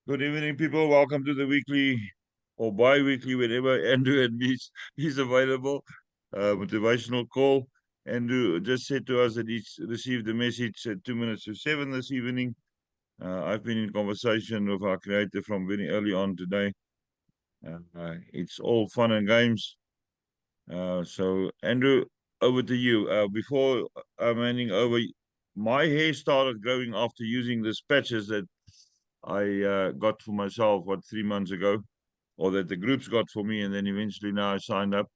Good evening, people. Welcome to the weekly or bi-weekly, whenever Andrew and me is available, motivational call. Andrew just said to us that he's received the message at 2 minutes to 7 this evening. I've been in conversation with our creator from very early on today. It's all fun and games. So, Andrew, over to you. Before I'm handing over, my hair started growing after using these patches that I got for myself, 3 months ago, or that the groups got for me, and then eventually now I signed up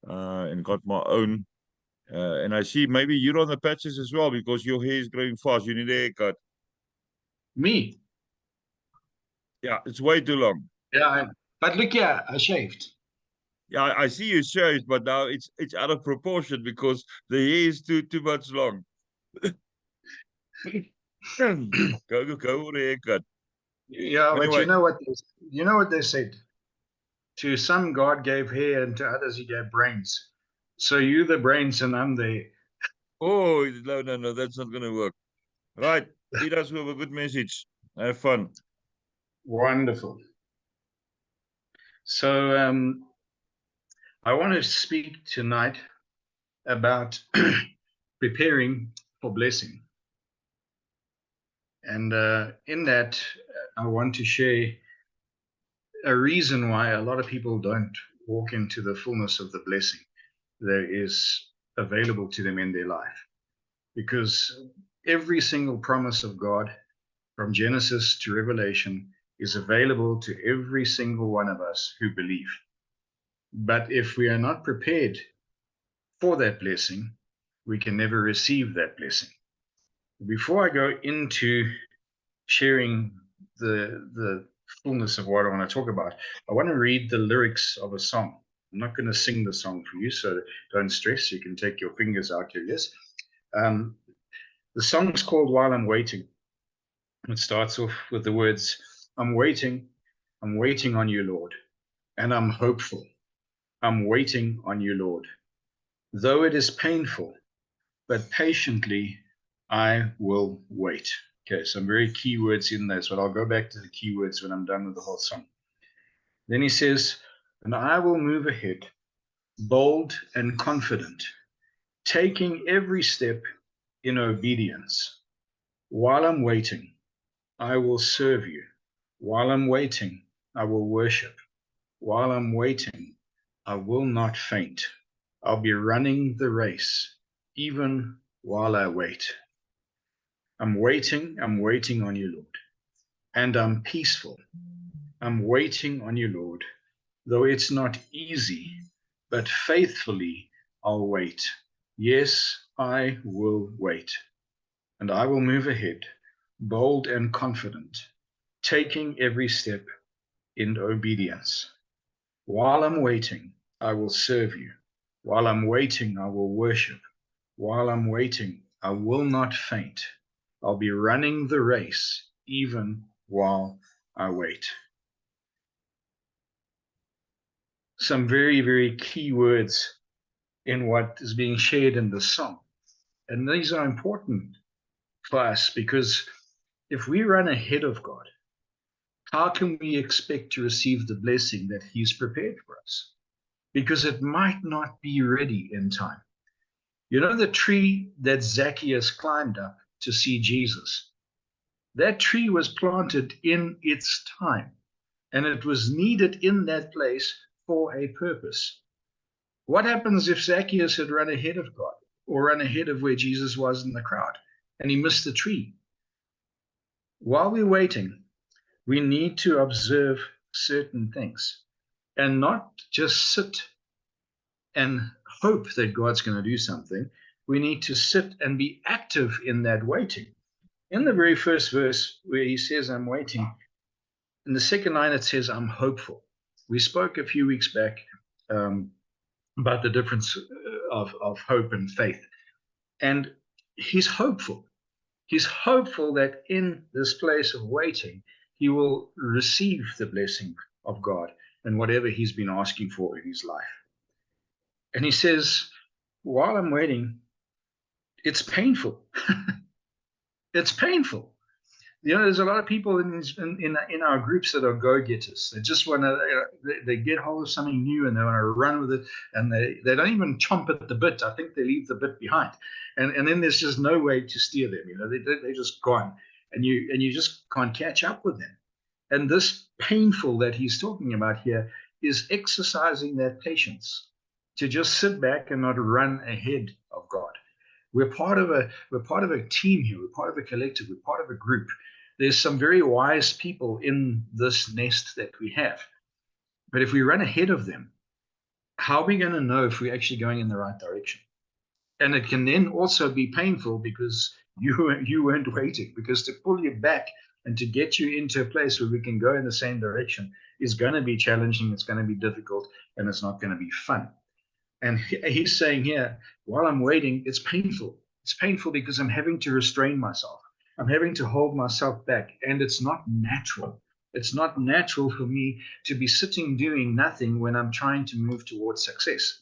and got my own. And I see maybe you're on the patches as well because your hair is growing fast. You need a haircut. Me? Yeah, it's way too long. Yeah, but look here, I shaved. Yeah, I see you shaved, but now it's out of proportion because the hair is too much long. Go for a haircut. Yeah, but Anyway, you know what they said? To some God gave hair, and to others He gave brains. So you the brains, and I'm the oh no, that's not gonna work. Right, lead us with a good message. Have fun. wonderful. So I want to speak tonight about preparing for blessing, and in that, I want to share a reason why a lot of people don't walk into the fullness of the blessing that is available to them in their life. Because every single promise of God, from Genesis to Revelation, is available to every single one of us who believe. But if we are not prepared for that blessing, we can never receive that blessing. Before I go into sharing the fullness of what I want to talk about, I want to read the lyrics of a song. I'm not going to sing the song for you, so don't stress. You can take your fingers out your ears. Um, the song's called While I'm Waiting. It starts off with the words, I'm waiting on you, Lord, and I'm hopeful. I'm waiting on you, Lord. Though it is painful, but patiently I will wait. Okay, some very key words in there, but I'll go back to the key words when I'm done with the whole song. Then he says, and I will move ahead, bold and confident, taking every step in obedience. While I'm waiting, I will serve you. While I'm waiting, I will worship. While I'm waiting, I will not faint. I'll be running the race, even while I wait. I'm waiting on you, Lord. And I'm peaceful. I'm waiting on you, Lord. Though it's not easy, but faithfully I'll wait. Yes, I will wait. And I will move ahead, bold and confident, taking every step in obedience. While I'm waiting, I will serve you. While I'm waiting, I will worship. While I'm waiting, I will not faint. I'll be running the race even while I wait. Some very, very key words in what is being shared in the song. And these are important for us because if we run ahead of God, how can we expect to receive the blessing that He's prepared for us? Because it might not be ready in time. You know the tree that Zacchaeus climbed up to see Jesus? That tree was planted in its time, and it was needed in that place for a purpose. What happens if Zacchaeus had run ahead of God or run ahead of where Jesus was in the crowd and he missed the tree? While we're waiting, we need to observe certain things and not just sit and hope that God's going to do something. We need to sit and be active in that waiting. In the very first verse where he says, I'm waiting, in the second line it says, I'm hopeful. We spoke a few weeks back about the difference of hope and faith. And he's hopeful. He's hopeful that in this place of waiting, he will receive the blessing of God and whatever he's been asking for in his life. And he says, while I'm waiting, it's painful. It's painful. There's a lot of people in our groups that are go-getters. They just want to, they get hold of something new and they want to run with it, and they don't even chomp at the bit. I think they leave the bit behind, and then there's just no way to steer them. They're just gone, and you just can't catch up with them. And this painful that he's talking about here is exercising that patience to just sit back and not run ahead of God. We're part of a team here. We're part of a collective. We're part of a group. There's some very wise people in this nest that we have. But if we run ahead of them, how are we going to know if we're actually going in the right direction? And it can then also be painful because you weren't waiting, because to pull you back and to get you into a place where we can go in the same direction is going to be challenging, it's going to be difficult, and it's not going to be fun. And he's saying here, while I'm waiting, it's painful. It's painful because I'm having to restrain myself. I'm having to hold myself back, and it's not natural. It's not natural for me to be sitting doing nothing when I'm trying to move towards success.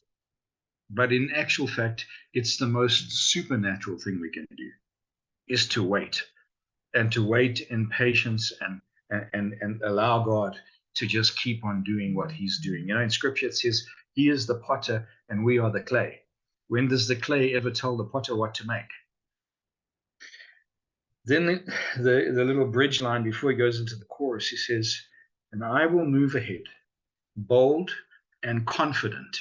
But in actual fact, it's the most supernatural thing we can do, is to wait, and to wait in patience and allow God to just keep on doing what he's doing. In scripture it says he is the potter and we are the clay. When does the clay ever tell the potter what to make? Then the little bridge line before he goes into the chorus, he says, and I will move ahead, bold and confident,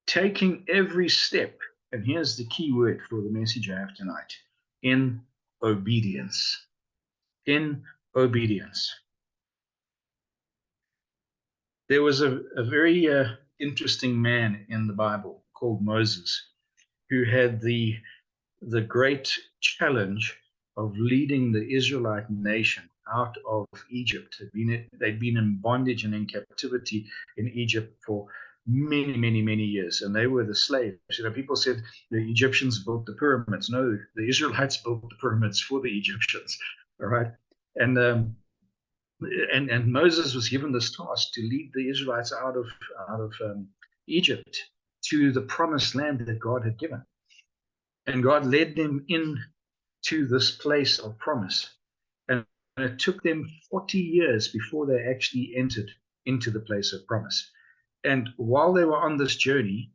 taking every step, and here's the key word for the message I have tonight, in obedience. In obedience. There was a very interesting man in the Bible called Moses, who had the great challenge of leading the Israelite nation out of Egypt. They'd been in bondage and in captivity in Egypt for many, many, many years, and they were the slaves. People said the Egyptians built the pyramids. No, the Israelites built the pyramids for the Egyptians. All right, and Moses was given this task to lead the Israelites out of Egypt to the promised land that God had given. And God led them into this place of promise. And it took them 40 years before they actually entered into the place of promise. And while they were on this journey,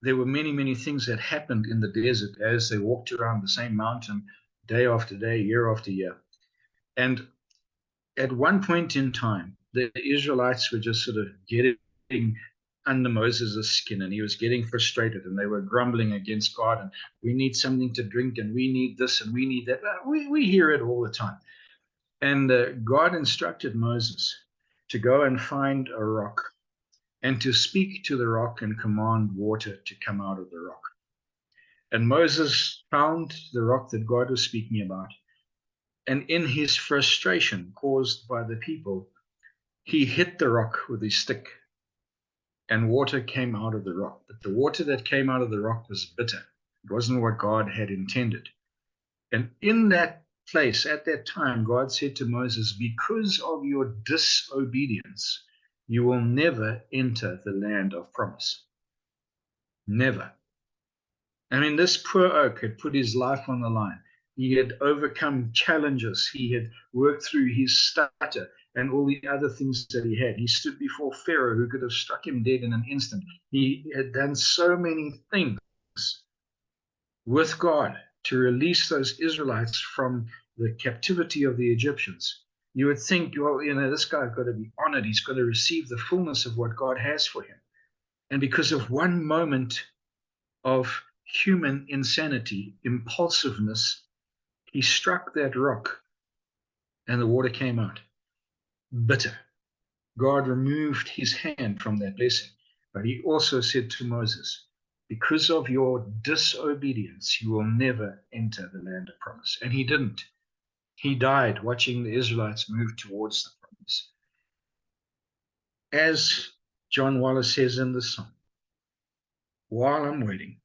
there were many, many things that happened in the desert as they walked around the same mountain day after day, year after year. And at one point in time, the Israelites were just sort of getting under Moses' skin, and he was getting frustrated, and they were grumbling against God, and we need something to drink, and we need this, and we need that. We hear it all the time. And God instructed Moses to go and find a rock and to speak to the rock and command water to come out of the rock. And Moses found the rock that God was speaking about. And in his frustration caused by the people, he hit the rock with his stick, and water came out of the rock. But the water that came out of the rock was bitter. It wasn't what God had intended. And in that place, at that time, God said to Moses, because of your disobedience, you will never enter the land of promise. Never. I mean, this poor oak had put his life on the line. He had overcome challenges. He had worked through his stutter and all the other things that he had. He stood before Pharaoh, who could have struck him dead in an instant. He had done so many things with God to release those Israelites from the captivity of the Egyptians. You would think, well, this guy's got to be honored. He's got to receive the fullness of what God has for him. And because of one moment of human insanity, impulsiveness, he struck that rock and the water came out. Bitter. God removed his hand from that blessing. But he also said to Moses, because of your disobedience, you will never enter the land of promise. And he didn't. He died watching the Israelites move towards the promise. As John Wallace says in the song, while I'm waiting,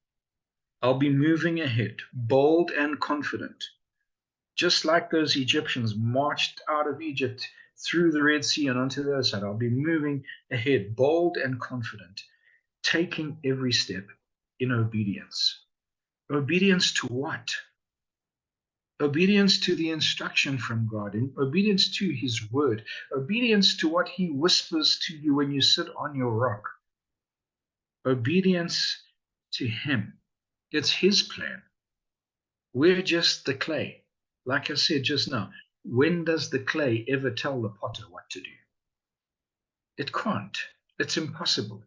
I'll be moving ahead, bold and confident, just like those Egyptians marched out of Egypt through the Red Sea and onto the other side. I'll be moving ahead, bold and confident, taking every step in obedience. Obedience to what? obedience to the instruction from God, and obedience to his word, obedience to what he whispers to you when you sit on your rock, obedience to him. It's his plan. We're just the clay. Like I said just now, when does the clay ever tell the potter what to do? It can't. It's impossible.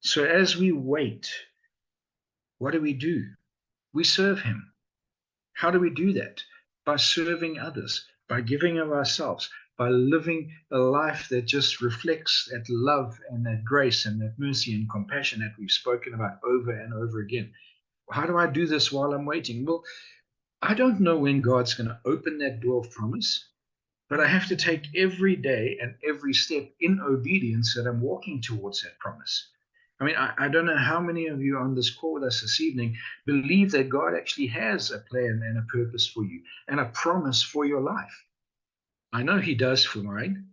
So as we wait, what do? We serve him. How do we do that? By serving others, by giving of ourselves, by living a life that just reflects that love and that grace and that mercy and compassion that we've spoken about over and over again. How do I do this while I'm waiting? Well, I don't know when God's going to open that door of promise, but I have to take every day and every step in obedience that I'm walking towards that promise. I mean, I don't know how many of you on this call with us this evening believe that God actually has a plan and a purpose for you and a promise for your life. I know he does for mine,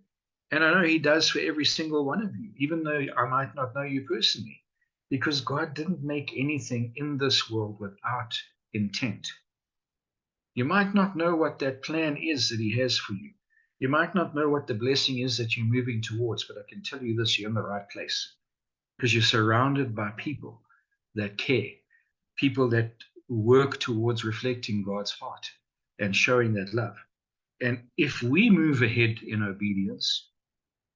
and I know he does for every single one of you, even though I might not know you personally, because God didn't make anything in this world without intent. You might not know what that plan is that he has for you. You might not know what the blessing is that you're moving towards, but I can tell you this, you're in the right place because you're surrounded by people that care, people that work towards reflecting God's heart and showing that love. And if we move ahead in obedience,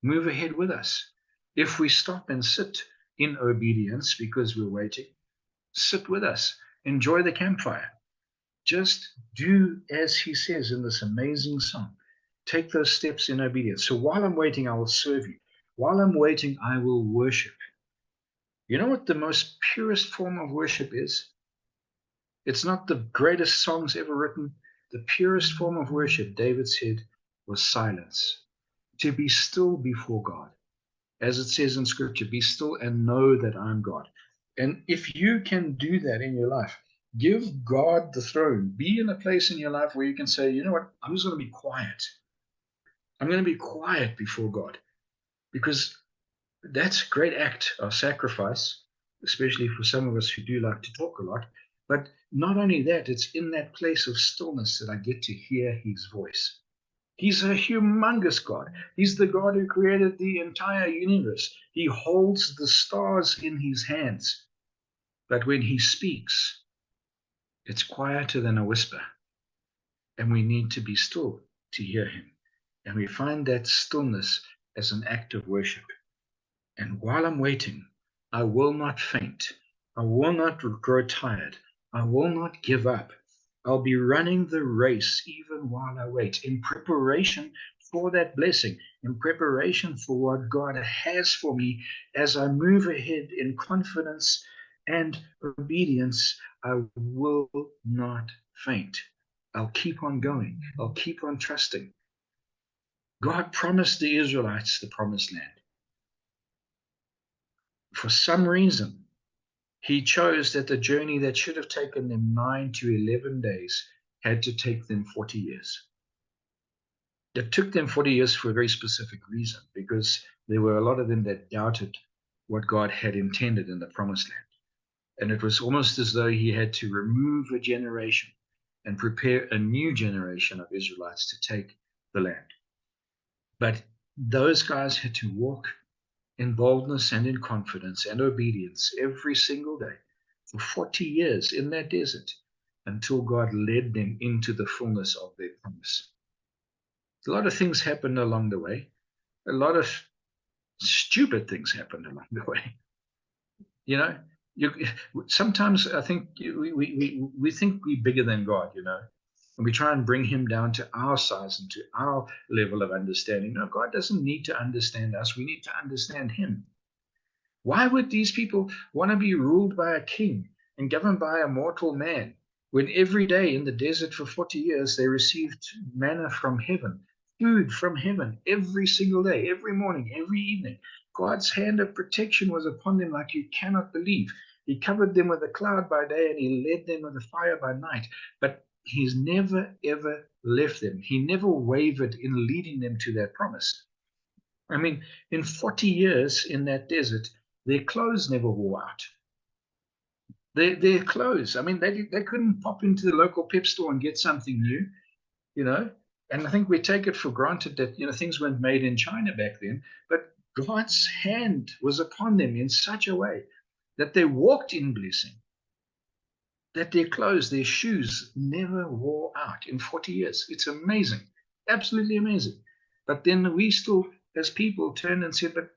move ahead with us. If we stop and sit in obedience because we're waiting, sit with us, enjoy the campfire. Just do as he says in this amazing song. Take those steps in obedience. So while I'm waiting, I will serve you. While I'm waiting, I will worship. You know what the most purest form of worship is? It's not the greatest songs ever written. The purest form of worship, David said, was silence. To be still before God. As it says in Scripture, be still and know that I'm God. And if you can do that in your life, give God the throne. Be in a place in your life where you can say, you know what, I'm just going to be quiet. I'm going to be quiet before God because that's a great act of sacrifice, especially for some of us who do like to talk a lot. But not only that, it's in that place of stillness that I get to hear his voice. He's a humongous God. He's the God who created the entire universe. He holds the stars in his hands. But when he speaks, it's quieter than a whisper. And we need to be still to hear him. And we find that stillness as an act of worship. And while I'm waiting, I will not faint. I will not grow tired. I will not give up. I'll be running the race even while I wait in preparation for that blessing, in preparation for what God has for me as I move ahead in confidence and obedience. I will not faint. I'll keep on going. I'll keep on trusting. God promised the Israelites the promised land. For some reason, he chose that the journey that should have taken them 9 to 11 days had to take them 40 years. It took them 40 years for a very specific reason, because there were a lot of them that doubted what God had intended in the promised land. And it was almost as though he had to remove a generation and prepare a new generation of Israelites to take the land. But those guys had to walk in boldness and in confidence and obedience every single day for 40 years in that desert until God led them into the fullness of their promise. A lot of things happened along the way. A lot of stupid things happened along the way. You know, sometimes I think we think we're bigger than God, you know, and we try and bring him down to our size and to our level of understanding. No, God doesn't need to understand us. We need to understand him. Why would these people want to be ruled by a king and governed by a mortal man when every day in the desert for 40 years they received manna from heaven, food from heaven every single day, every morning, every evening? God's hand of protection was upon them like you cannot believe. He covered them with a cloud by day and he led them with a fire by night. But he's never, ever left them. He never wavered in leading them to that promise. I mean, in 40 years in that desert, their clothes never wore out. their clothes. I mean, they couldn't pop into the local pep store and get something new, you know. And I think we take it for granted that, things weren't made in China back then, but God's hand was upon them in such a way that they walked in blessing, that their clothes, their shoes never wore out in 40 years. It's amazing, absolutely amazing. But then we still, as people, turned and said, but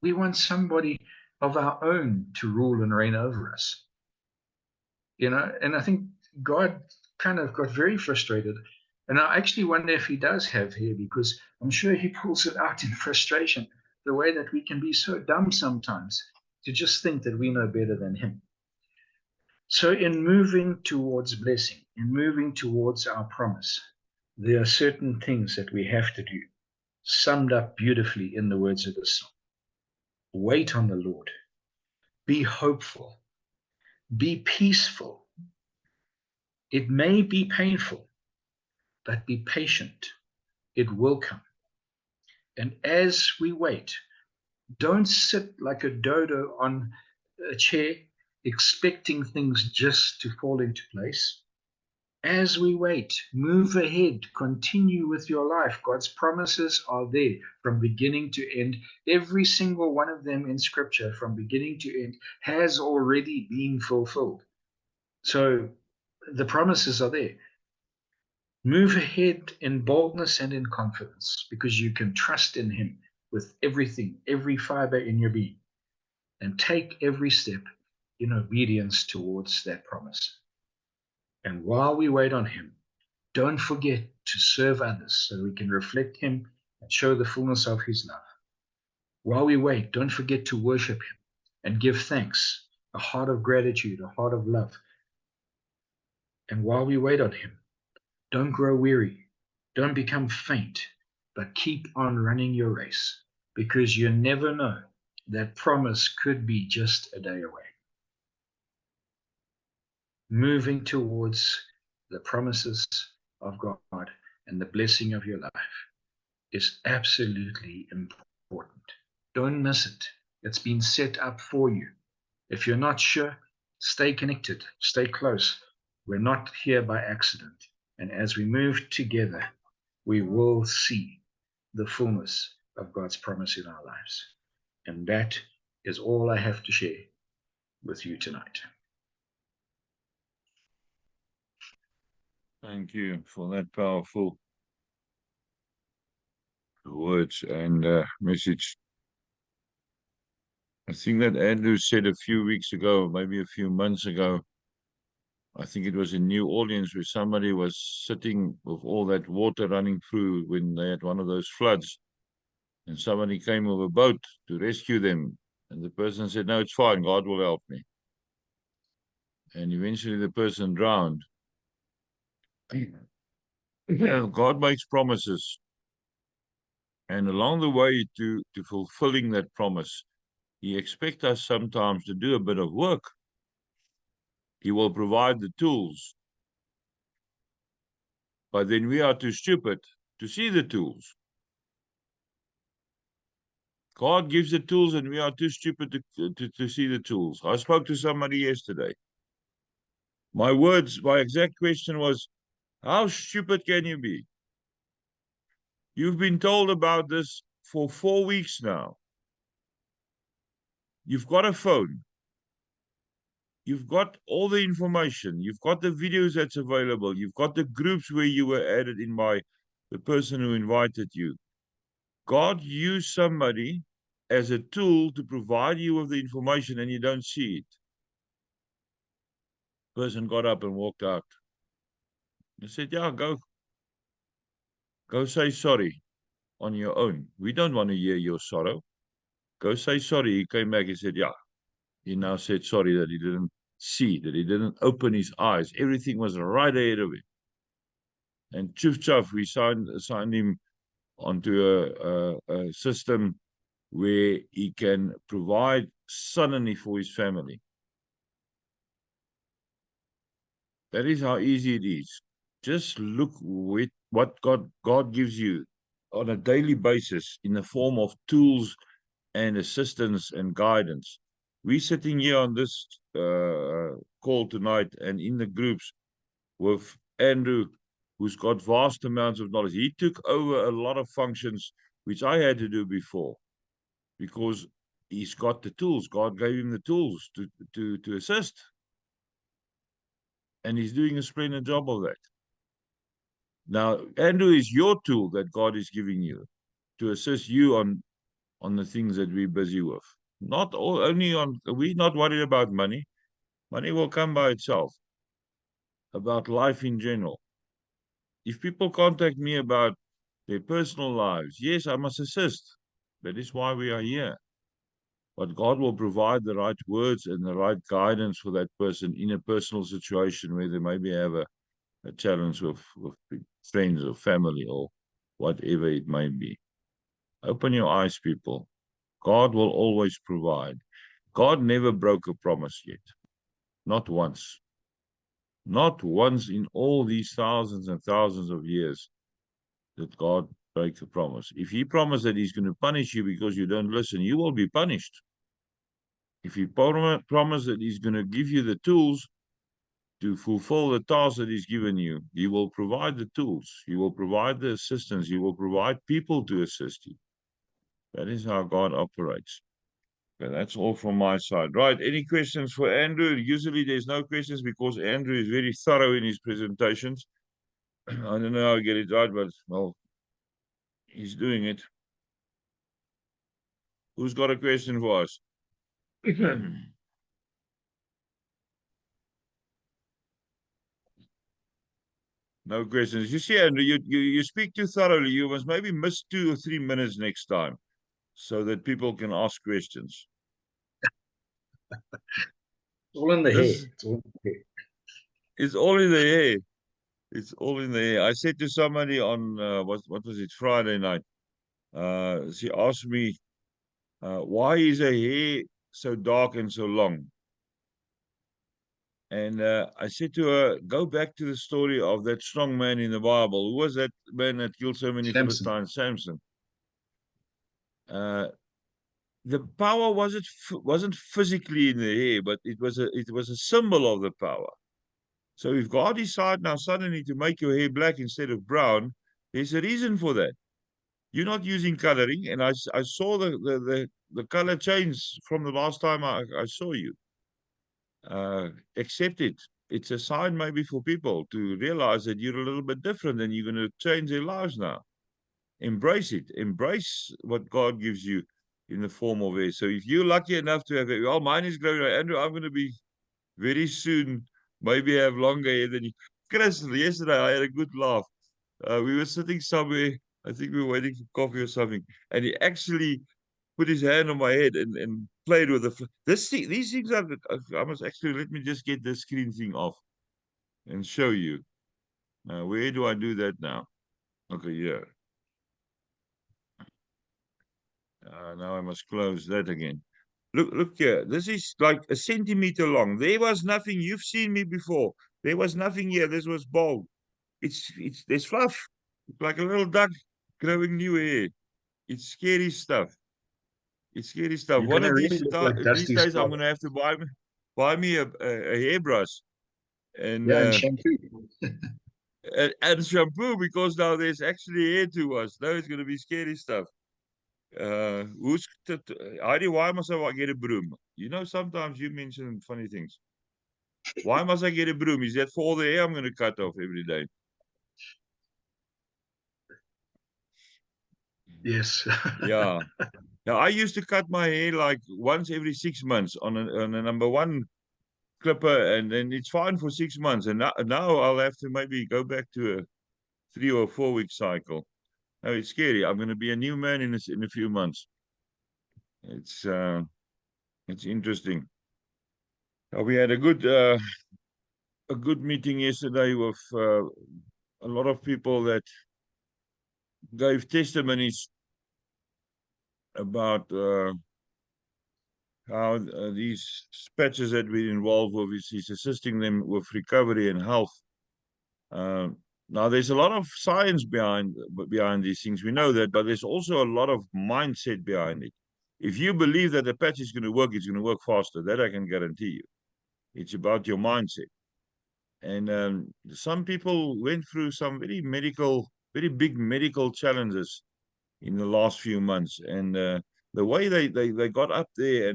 we want somebody of our own to rule and reign over us. And I think God kind of got very frustrated. And I actually wonder if he does have hair, because I'm sure he pulls it out in frustration, the way that we can be so dumb sometimes to just think that we know better than him. So, in moving towards blessing, in moving towards our promise, there are certain things that we have to do, summed up beautifully in the words of this song. Wait on the Lord, be hopeful, be peaceful. It may be painful, but be patient. It will come. And as we wait, don't sit like a dodo on a chair expecting things just to fall into place. As we wait, move ahead, continue with your life. God's promises are there from beginning to end. Every single one of them in Scripture, from beginning to end, has already been fulfilled. So the promises are there. Move ahead in boldness and in confidence, because you can trust in him with everything, every fiber in your being, and take every step in obedience towards that promise. And while we wait on him, don't forget to serve others so we can reflect him and show the fullness of his love. While we wait, don't forget to worship him and give thanks, a heart of gratitude, a heart of love. And while we wait on him, don't grow weary. Don't become faint, but keep on running your race, because you never know, that promise could be just a day away. Moving towards the promises of God and the blessing of your life is absolutely important. Don't miss it. It's been set up for you. If you're not sure, stay connected, stay close. We're not here by accident. And as we move together, we will see the fullness of God's promise in our lives. And that is all I have to share with you tonight. Thank you for that powerful words and message. I think that Andrew said a few weeks ago, maybe a few months ago, I think it was in New Orleans, where somebody was sitting with all that water running through when they had one of those floods. And somebody came with a boat to rescue them. And the person said, no, it's fine. God will help me. And eventually the person drowned. God makes promises. And along the way to fulfilling that promise, he expects us sometimes to do a bit of work. He will provide the tools. But then we are too stupid to see the tools. God gives the tools and we are too stupid to see the tools. I spoke to somebody yesterday. My exact question was, how stupid can you be? You've been told about this for 4 weeks now. You've got a phone. You've got all the information. You've got the videos that's available. You've got the groups where you were added in by the person who invited you. God used somebody as a tool to provide you with the information and you don't see it. Person got up and walked out. I said, yeah, go say sorry on your own. We don't want to hear your sorrow. Go say sorry. He came back and said, yeah. He now said sorry that he didn't see, that he didn't open his eyes. Everything was right ahead of him. And chuff, we signed him onto a system where he can provide suddenly for his family. That is how easy it is. Just look with what God gives you on a daily basis in the form of tools and assistance and guidance. We're sitting here on this call tonight and in the groups with Andrew, who's got vast amounts of knowledge. He took over a lot of functions which I had to do before because he's got the tools. God gave him the tools to assist. And he's doing a splendid job of that. Now, Andrew is your tool that God is giving you to assist you on the things that we're busy with. Not only on, we're not worried about money. Money will come by itself. About life in general. If people contact me about their personal lives, yes, I must assist. That is why we are here. But God will provide the right words and the right guidance for that person in a personal situation where they maybe have a challenge with friends or family or whatever it may be. Open your eyes, people. God will always provide. God never broke a promise yet. Not once. Not once in all these thousands and thousands of years did God break a promise. If he promised that he's going to punish you because you don't listen, you will be punished. If he promised that he's going to give you the tools to fulfill the task that he's given you, he will provide the tools. He will provide the assistance. He will provide people to assist you. That is how God operates. Okay, that's all from my side. Right, any questions for Andrew? Usually there's no questions because Andrew is very thorough in his presentations. I don't know how to get it right, but, well, he's doing it. Who's got a question for us? No questions. You see, Andrew, you speak too thoroughly. You must maybe miss 2 or 3 minutes next time so that people can ask questions. It's all in the This hair. It's all in the hair. is all in the air. It's all in the air. I said to somebody on what was it, Friday night? She asked me, why is her hair so dark and so long? And I said to her, go back to the story of that strong man in the Bible. Who was that man that killed so many Samson. Philistines? Samson. The power wasn't physically in the hair, but it was a symbol of the power. So if God decides now suddenly to make your hair black instead of brown, there's a reason for that. You're not using coloring, and I saw the color change from the last time I saw you. Accept it. It's a sign maybe for people to realize that you're a little bit different and you're going to change their lives now. Embrace it. Embrace what God gives you in the form of hair. So if you're lucky enough to have it, well, mine is growing. Andrew, I'm going to be very soon, maybe have longer hair than you. Chris, yesterday I had a good laugh. We were sitting somewhere. I think we were waiting for coffee or something. And he actually put his hand on my head and played with these things are, I must actually, let me just get the screen thing off and show you. Where do I do that now? Okay, yeah. Now I must close that again. Look here. This is like a centimeter long. There was nothing. You've seen me before. There was nothing here. This was bald. There's fluff. It's like a little duck growing new hair. It's scary stuff. It's scary stuff. You're One gonna of really look like these Dusty's days, I'm father. gonna have to buy me a hairbrush and, Yeah, and shampoo. and shampoo because now there's actually hair to us. Now it's gonna be scary stuff. Heidi, why must I get a broom? You know, sometimes you mention funny things. Why must I get a broom? Is that for all the hair I'm gonna cut off every day? Yes. Yeah. Now I used to cut my hair like once every 6 months on a number one clipper, and then it's fine for 6 months. And now I'll have to maybe go back to a 3 or 4 week cycle. Oh, it's scary. I'm going to be a new man in a few months. It's interesting. We had a good meeting yesterday with a lot of people that gave testimonies about how these patches that we're involved with is assisting them with recovery and health. Now, there's a lot of science behind these things. We know that, but there's also a lot of mindset behind it. If you believe that the patch is going to work, it's going to work faster. That I can guarantee you. It's about your mindset. And some people went through some very big medical challenges in the last few months. And the way they got up there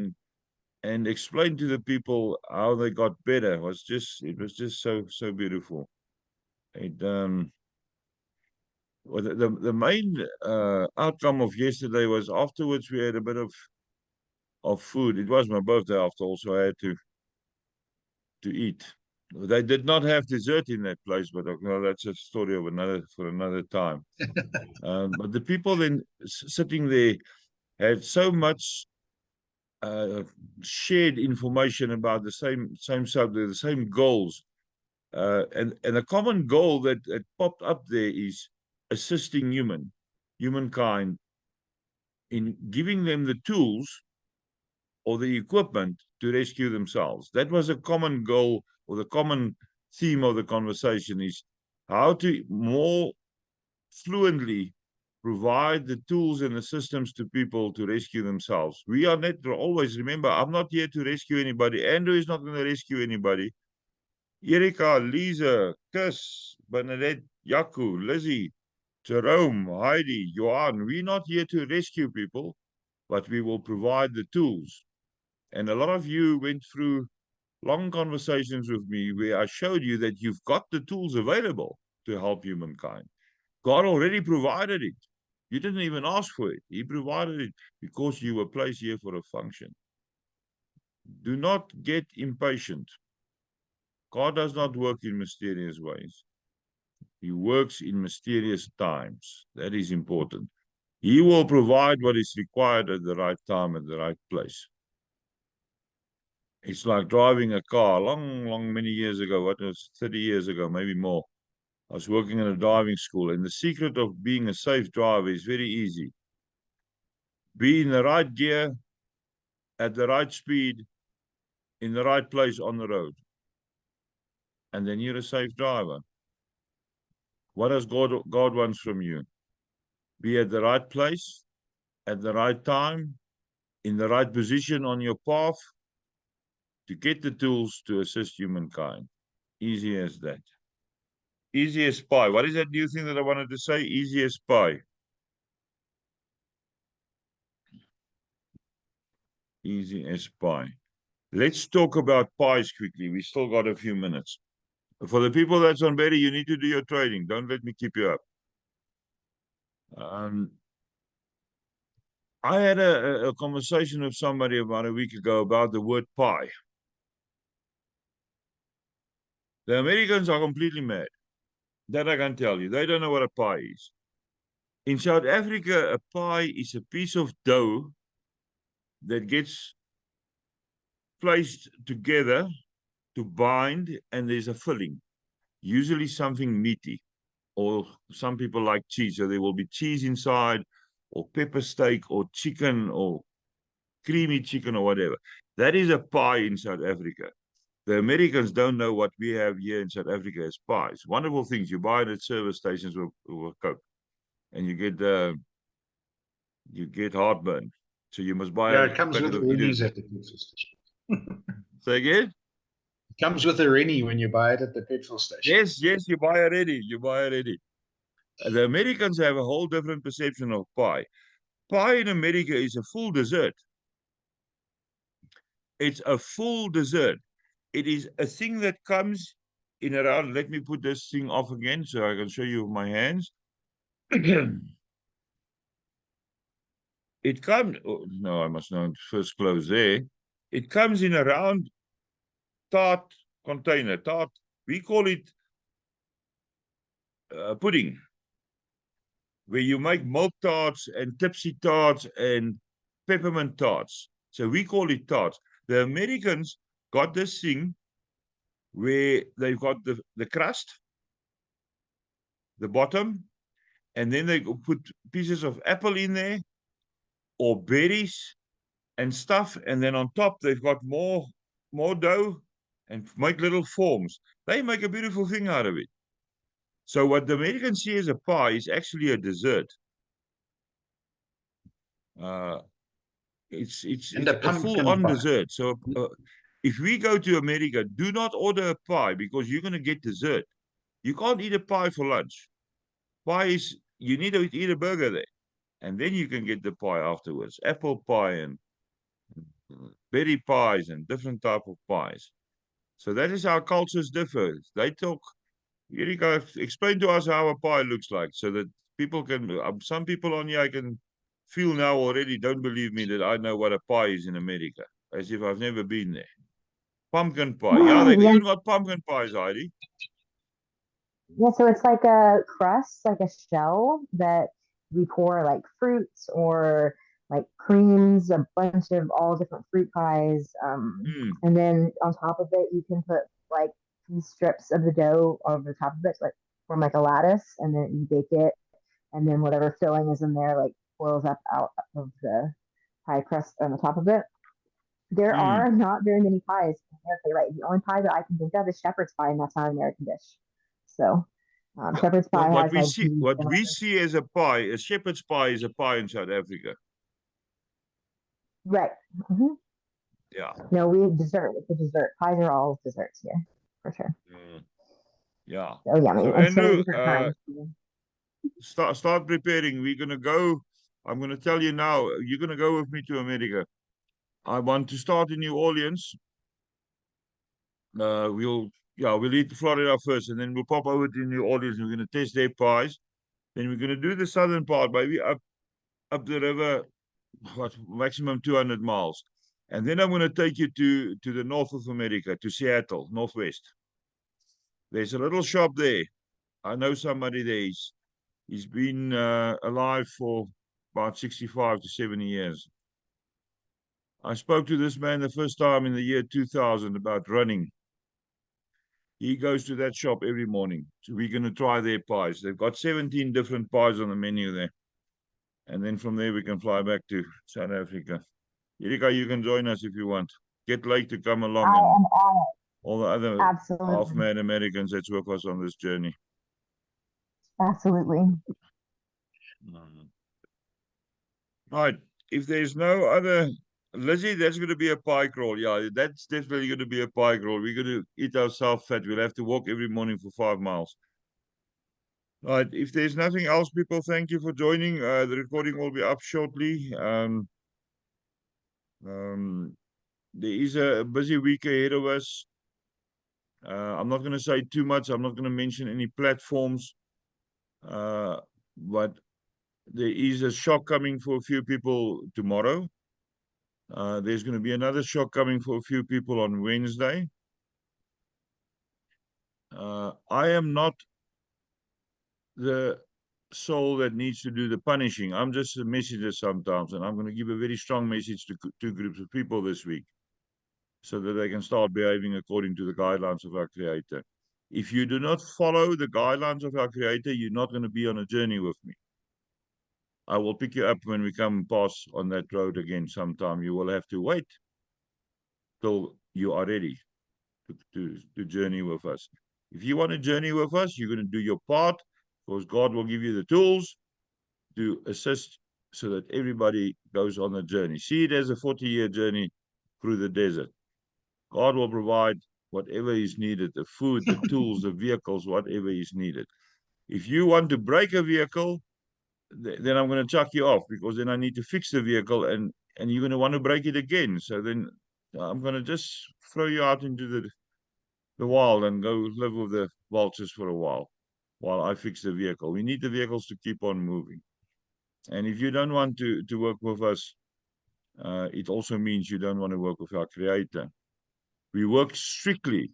and explained to the people how they got better it was just so beautiful. It well, the main outcome of yesterday was afterwards we had a bit of food. It was my birthday after all, so I had to eat. They did not have dessert in that place, but well, that's a story of another time. But the people then sitting there had so much uh, shared information about the same subject, the same goals, and a common goal that popped up there is assisting humankind in giving them the tools or the equipment to rescue themselves. That was a common goal, or the common theme of the conversation is how to more fluently provide the tools and the systems to people to rescue themselves. We are not always, remember, I'm not here to rescue anybody. Andrew is not going to rescue anybody. Erika, Lisa, Chris, Bernadette, Yaku, Lizzie, Jerome, Heidi, Johan, we're not here to rescue people, but we will provide the tools. And a lot of you went through long conversations with me where I showed you that you've got the tools available to help humankind. God already provided it. You didn't even ask for it. He provided it because you were placed here for a function. Do not get impatient. God does not work in mysterious ways. He works in mysterious times. That is important. He will provide what is required at the right time, at the right place. It's like driving a car many years ago. What was 30 years ago, maybe more. I was working in a driving school, and the secret of being a safe driver is very easy. Be in the right gear, at the right speed, in the right place on the road. And then you're a safe driver. What does God wants from you? Be at the right place, at the right time, in the right position on your path to get the tools to assist humankind. Easy as that. Easy as pie. What is that new thing that I wanted to say? Easy as pie. Easy as pie. Let's talk about pies quickly. We still got a few minutes. For the people that's on Berry, you need to do your trading. Don't let me keep you up. I had a conversation with somebody about a week ago about the word pie. The Americans are completely mad. That I can tell you. They don't know what a pie is. In South Africa, a pie is a piece of dough that gets placed together to bind, and there's a filling, usually something meaty, or some people like cheese, so there will be cheese inside, or pepper steak, or chicken, or creamy chicken, or whatever. That is a pie in South Africa. The Americans don't know what we have here in South Africa as pies. Wonderful things. You buy it at service stations with Coke, and you get heartburn. So you must buy Yeah, a it comes packet with of Rennies Eden. at the petrol station. Say again? It comes with a Rennie when you buy it at the petrol station. Yes, you buy already. You buy already. The Americans have a whole different perception of pie. Pie in America is a full dessert. It's a full dessert. It is a thing that comes in around. Let me put this thing off again so I can show you with my hands. It comes. Oh, no, I must not first close there. It comes in a round tart container. Tart. We call it pudding, where you make milk tarts and tipsy tarts and peppermint tarts. So we call it tarts. The Americans got this thing where they've got the crust, the bottom, and then they put pieces of apple in there or berries and stuff, and then on top they've got more dough and make little forms. They make a beautiful thing out of it. So what the Americans see as a pie is actually a dessert. Uh, it's And the a pumpkin full-on pie. dessert. So if we go to America, do not order a pie because you're going to get dessert. You can't eat a pie for lunch. Pie is, you need to eat a burger there. And then you can get the pie afterwards. Apple pie and berry pies and different type of pies. So that is how cultures differ. They talk, Erika, explain to us how a pie looks like so that people can, some people on here I can feel now already don't believe me that I know what a pie is in America, as if I've never been there. Pumpkin pie. Yeah, they Yeah, even got pumpkin pies, Heidi. yeah, so it's like a crust, like a shell that we pour like fruits or like creams, a bunch of all different fruit pies. Mm, And then on top of it, you can put like these strips of the dough over the top of it, like form like a lattice, and then you bake it, and then whatever filling is in there like boils up out of the pie crust on the top of it. There mm. are not very many pies in America, right? The only pie that I can think of is shepherd's pie, and that's not an American dish. So Yeah. shepherd's pie What has we like see, these. what we see as a shepherd's pie is a pie in South Africa. Right. Mm-hmm. Yeah. No, we have dessert. It's a dessert. Pies are all desserts here, for sure. Mm, yeah. So yummy, So and so many Andrew, different kinds. start preparing. We're gonna go. I'm gonna tell you now. You're gonna go with me to America. I want to start in New Orleans. We'll eat Florida first, and then we'll pop over to New Orleans. And we're gonna test their pies. Then we're gonna do the southern part, maybe up the river, what maximum 200 miles. And then I'm gonna take you to the north of America, to Seattle, northwest. There's a little shop there. I know somebody there. He's been alive for about 65 to 70 years. I spoke to this man the first time in the year 2000 about running. He goes to that shop every morning. So we're going to try their pies. They've got 17 different pies on the menu there. And then from there, we can fly back to South Africa. Erika, you can join us if you want. Get late to come I along and am on all the other it. Absolutely. half-mad Americans that's with us on this journey. Absolutely. Mhm. Right. If there's no other, Lizzie, that's going to be a pie crawl. Yeah, that's definitely going to be a pie crawl. We're going to eat ourselves fat. We'll have to walk every morning for 5 miles. Right. If there's nothing else, people, thank you for joining. The recording will be up shortly. There is a busy week ahead of us. I'm not going to say too much. I'm not going to mention any platforms. But there is a shock coming for a few people tomorrow. There's going to be another shock coming for a few people on Wednesday. I am not the soul that needs to do the punishing. I'm just a messenger sometimes, and I'm going to give a very strong message to two groups of people this week so that they can start behaving according to the guidelines of our Creator. If you do not follow the guidelines of our Creator, you're not going to be on a journey with me. I will pick you up when we come past on that road again sometime. You will have to wait till you are ready to journey with us. If you want to journey with us, you're going to do your part because God will give you the tools to assist so that everybody goes on the journey. See it as a 40-year journey through the desert. God will provide whatever is needed, the food, the tools, the vehicles, whatever is needed. If you want to break a vehicle, then I'm going to chuck you off because then I need to fix the vehicle and you're going to want to break it again. So then I'm going to just throw you out into the wild and go live with the vultures for a while I fix the vehicle. We need the vehicles to keep on moving. And if you don't want to work with us, it also means you don't want to work with our Creator. We work strictly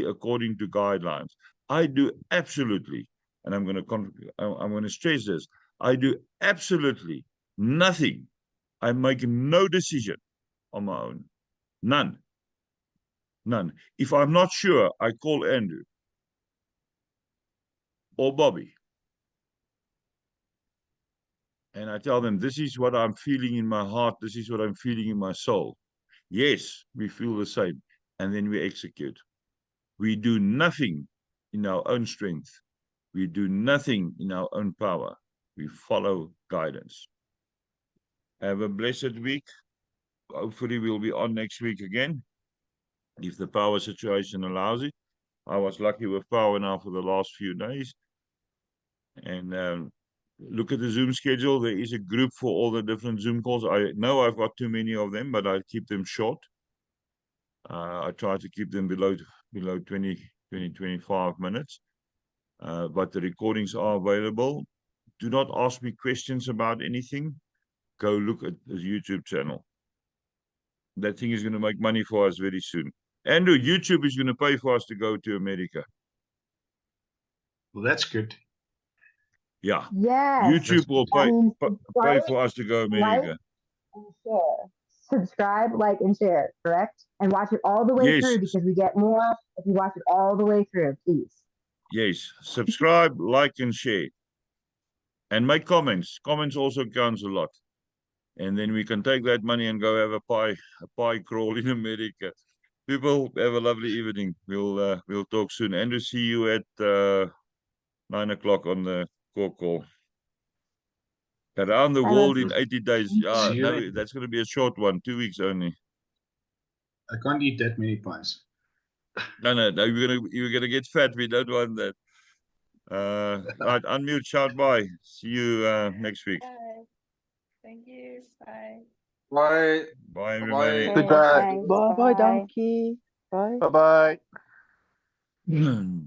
according to guidelines. I do absolutely, and I'm going to stress this. I do absolutely nothing. I make no decision on my own. None. None. If I'm not sure, I call Andrew or Bobby and I tell them, this is what I'm feeling in my heart. This is what I'm feeling in my soul. Yes, we feel the same. And then we execute. We do nothing in our own strength. We do nothing in our own power. We follow guidance. Have a blessed week. Hopefully, we'll be on next week again. if the power situation allows it. I was lucky with power now for the last few days. And look at the Zoom schedule. There is a group for all the different Zoom calls. I know I've got too many of them, but I keep them short. I try to keep them below 20, 25 minutes. But the recordings are available. Do not ask me questions about anything. Go look at the YouTube channel. That thing is going to make money for us very soon. Andrew, YouTube is going to pay for us to go to America. Well, that's good. Yeah. Yes. YouTube will That means pay subscribe, for us to go to like, America. and share. Subscribe, like, and share, correct? And watch it all the way Yes. through because we get more if you watch it all the way through, please. Yes. Subscribe, like, and share. And make comments. Comments also counts a lot. And then we can take that money and go have a pie crawl in America. People, have a lovely evening. We'll talk soon. Andrew, see you at 9 o'clock on the call. Around the I world love in 80 days. See you No, later. that's going to be a short one, 2 weeks only. I can't eat that many pies. No, you're gonna get fat. We don't want that. Right, unmute, shout bye. See you next week. Bye. Thank you. Bye. Bye. Bye, Bye. everybody. Okay, Goodbye. thanks. Bye bye, Bye. donkey. Bye. Bye bye.